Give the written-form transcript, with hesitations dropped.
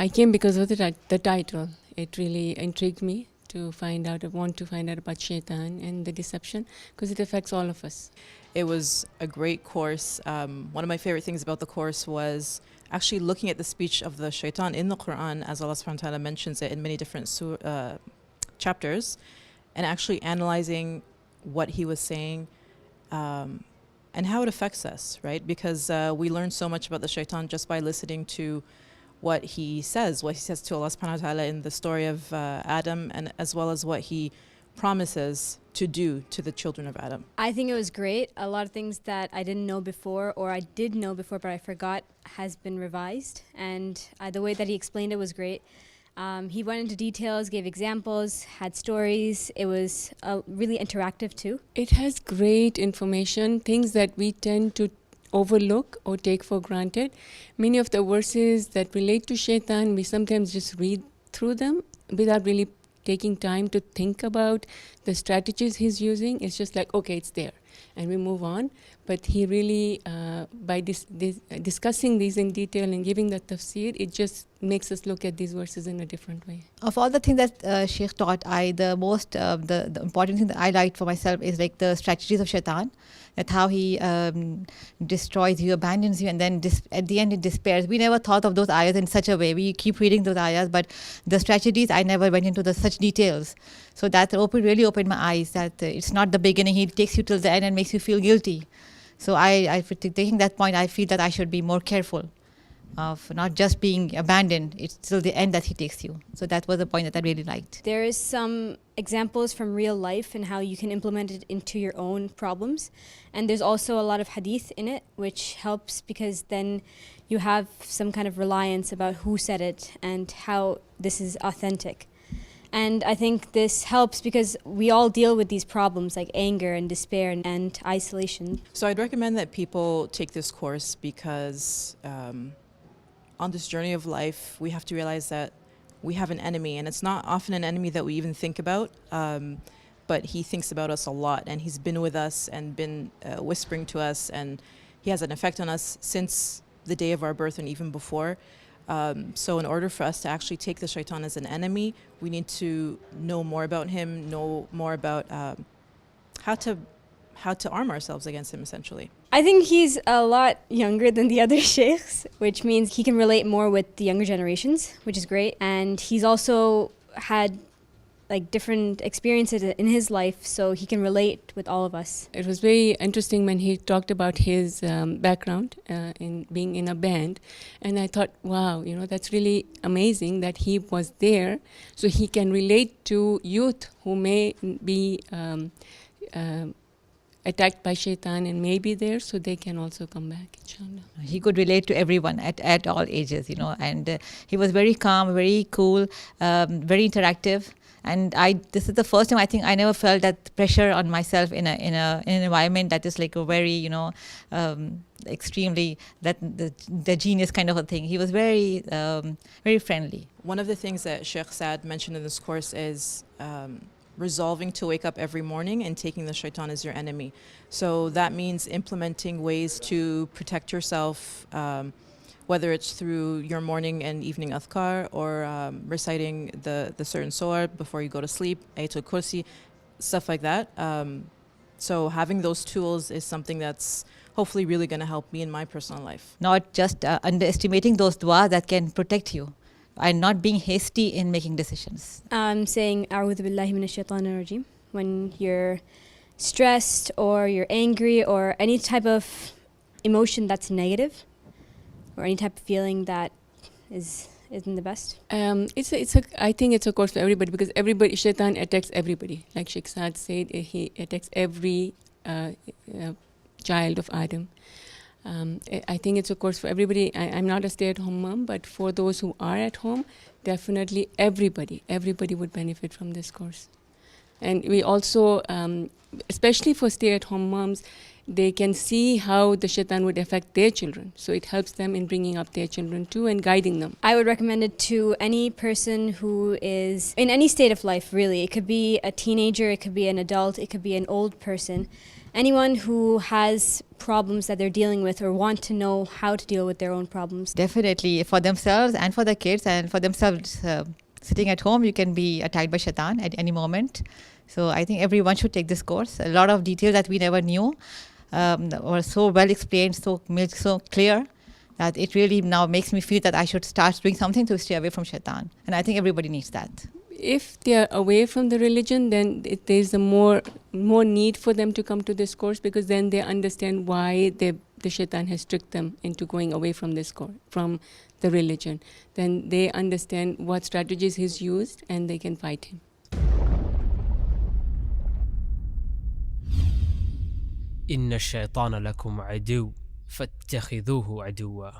I came because of the title. It really intrigued me to find out, I want to find out about Shaytan and the deception, because it affects all of us. It was a great course. One of my favorite things about the course was actually looking at the speech of the Shaytan in the Quran, as Allah subhanahu wa ta'ala mentions it in many different chapters, and actually analyzing what he was saying and how it affects us, right? Because we learn so much about the Shaytan just by listening to what he says to Allah subhanahu wa ta'ala in the story of Adam, and as well as what he promises to do to the children of Adam. I think it was great. A lot of things that I didn't know before, or I did know before but I forgot, has been revised, and the way that he explained it was great. He went into details, gave examples, had stories. It was really interactive too. It has great information, things that we tend to overlook or take for granted. Many of the verses that relate to Shaitan, we sometimes just read through them without really taking time to think about the strategies he's using. It's just like, okay, it's there, and we move on. But he really, by discussing these in detail and giving the tafsir, it just makes us look at these verses in a different way. Of all the things that Sheikh taught, the important thing that I liked for myself is like the strategies of Shaitan, that how he destroys you, abandons you, and then at the end it despairs. We never thought of those ayahs in such a way. We keep reading those ayahs, but the strategies, I never went into such details. So that really opened my eyes, that it's not the beginning. He takes you till the end and makes you feel guilty. So taking that point, I feel that I should be more careful of not just being abandoned. It's till the end that he takes you. So that was the point that I really liked. There is some examples from real life and how you can implement it into your own problems. And there's also a lot of hadith in it, which helps because then you have some kind of reliance about who said it and how this is authentic. And I think this helps because we all deal with these problems like anger and despair and isolation. So I'd recommend that people take this course because on this journey of life, we have to realize that we have an enemy, and it's not often an enemy that we even think about, but he thinks about us a lot, and he's been with us and been whispering to us, and he has an effect on us since the day of our birth and even before. So in order for us to actually take the Shaitan as an enemy, we need to know more about him, know more about how to arm ourselves against him, essentially. I think he's a lot younger than the other sheikhs, which means he can relate more with the younger generations, which is great. And he's also had like different experiences in his life, so he can relate with all of us. It was very interesting when he talked about his background in being in a band, and I thought, wow, that's really amazing that he was there, so he can relate to youth who may be attacked by Shaitan and may be there, so they can also come back, inshallah. He could relate to everyone at all ages, and he was very calm, very cool, very interactive. And this is the first time I think I never felt that pressure on myself in an environment that is like a very extremely that the genius kind of a thing. He was very very friendly. One of the things that Shaykh Saad mentioned in this course is resolving to wake up every morning and taking the Shaitan as your enemy. So that means implementing ways to protect yourself, whether it's through your morning and evening adhkar or reciting the certain surah before you go to sleep, Ayatul Kursi, stuff like that. So having those tools is something that's hopefully really going to help me in my personal life. Not just underestimating those du'as that can protect you, and not being hasty in making decisions. Saying A'udhu billahi minash shaitanir rajim when you're stressed or you're angry or any type of emotion that's negative, or any type of feeling that isn't the best. I think it's a course for everybody, because Shaitan attacks everybody. Like Shaykh Saad said, he attacks every child of Adam. I think it's a course for everybody. I'm not a stay-at-home mom, but for those who are at home, definitely everybody would benefit from this course. And we also, especially for stay-at-home moms, they can see how the shaitan would affect their children. So it helps them in bringing up their children too and guiding them. I would recommend it to any person who is in any state of life, really. It could be a teenager, it could be an adult, it could be an old person. Anyone who has problems that they're dealing with or want to know how to deal with their own problems. Definitely, for themselves and for the kids and for themselves, sitting at home, you can be attacked by shaitan at any moment. So I think everyone should take this course. A lot of details that we never knew were so well explained, so made so clear, that it really now makes me feel that I should start doing something to stay away from shaitan. And I think everybody needs that. If they are away from the religion, then there's a more need for them to come to this course, because then they understand why the shaitan has tricked them into going away from this course, from the religion. Then they understand what strategies he's used and they can fight him. إن الشيطان لكم عدو فاتخذوه عدوا